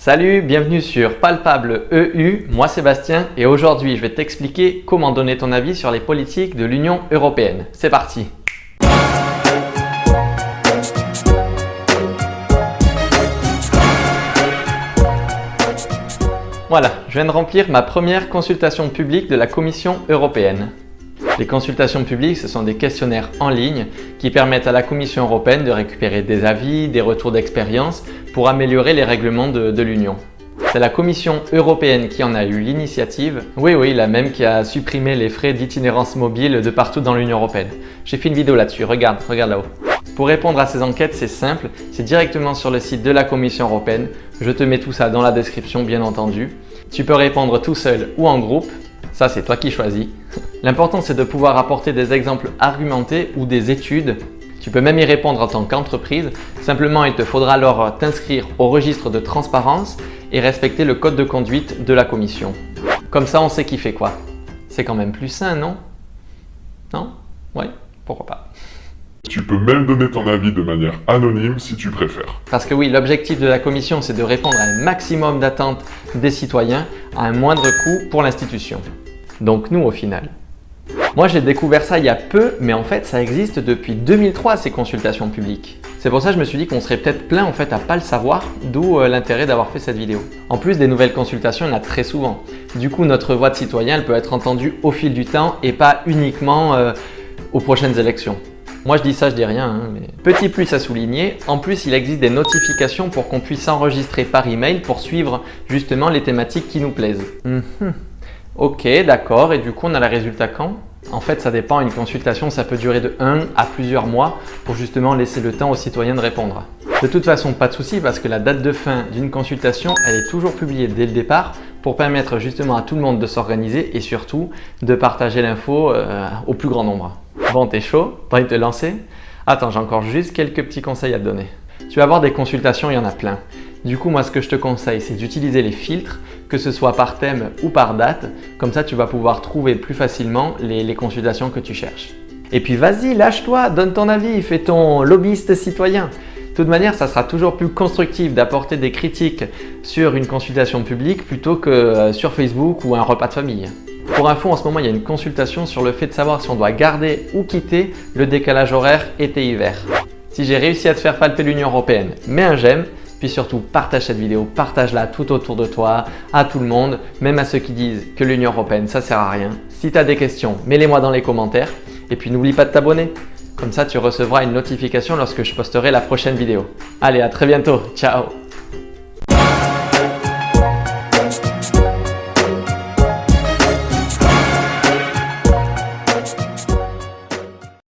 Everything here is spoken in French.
Salut, bienvenue sur Palpable EU, moi Sébastien et aujourd'hui je vais t'expliquer comment donner ton avis sur les politiques de l'Union européenne. C'est parti! Voilà, je viens de remplir ma première consultation publique de la Commission européenne. Les consultations publiques, ce sont des questionnaires en ligne qui permettent à la Commission européenne de récupérer des avis, des retours d'expérience pour améliorer les règlements de l'Union. C'est la Commission européenne qui en a eu l'initiative. Oui, la même qui a supprimé les frais d'itinérance mobile de partout dans l'Union européenne. J'ai fait une vidéo là-dessus, regarde là-haut. Pour répondre à ces enquêtes, c'est simple, c'est directement sur le site de la Commission européenne. Je te mets tout ça dans la description, bien entendu. Tu peux répondre tout seul ou en groupe. Ça, c'est toi qui choisis. L'important, c'est de pouvoir apporter des exemples argumentés ou des études. Tu peux même y répondre en tant qu'entreprise. Simplement, il te faudra alors t'inscrire au registre de transparence et respecter le code de conduite de la commission. Comme ça, on sait qui fait quoi. C'est quand même plus sain, non? Non? Ouais, pourquoi pas. Tu peux même donner ton avis de manière anonyme si tu préfères. Parce que oui, l'objectif de la commission, c'est de répondre à un maximum d'attentes des citoyens à un moindre coût pour l'institution. Donc nous au final. Moi j'ai découvert ça il y a peu, mais en fait ça existe depuis 2003 ces consultations publiques. C'est pour ça que je me suis dit qu'on serait peut-être plein en fait à pas le savoir, d'où l'intérêt d'avoir fait cette vidéo. En plus des nouvelles consultations, il y en a très souvent. Du coup notre voix de citoyen elle peut être entendue au fil du temps et pas uniquement aux prochaines élections. Moi je dis ça, je dis rien, mais... Petit plus à souligner, en plus il existe des notifications pour qu'on puisse s'enregistrer par email pour suivre justement les thématiques qui nous plaisent. Ok, d'accord, et du coup on a le résultat quand? En fait ça dépend, une consultation ça peut durer de 1 à plusieurs mois pour justement laisser le temps aux citoyens de répondre. De toute façon pas de souci parce que la date de fin d'une consultation elle est toujours publiée dès le départ pour permettre justement à tout le monde de s'organiser et surtout de partager l'info au plus grand nombre. Bon, t'es chaud? T'as envie de te lancer? Attends, j'ai encore juste quelques petits conseils à te donner. Tu vas avoir des consultations, il y en a plein. Du coup, moi ce que je te conseille, c'est d'utiliser les filtres, que ce soit par thème ou par date. Comme ça, tu vas pouvoir trouver plus facilement les consultations que tu cherches. Et puis vas-y, lâche-toi, donne ton avis, fais ton lobbyiste citoyen. De toute manière, ça sera toujours plus constructif d'apporter des critiques sur une consultation publique plutôt que sur Facebook ou un repas de famille. Pour info, en ce moment, il y a une consultation sur le fait de savoir si on doit garder ou quitter le décalage horaire été-hiver. Si j'ai réussi à te faire palper l'Union européenne, mets un j'aime, puis surtout partage cette vidéo, partage-la tout autour de toi, à tout le monde, même à ceux qui disent que l'Union européenne ça sert à rien. Si tu as des questions, mets-les-moi dans les commentaires et puis n'oublie pas de t'abonner. Comme ça, tu recevras une notification lorsque je posterai la prochaine vidéo. Allez, à très bientôt, ciao!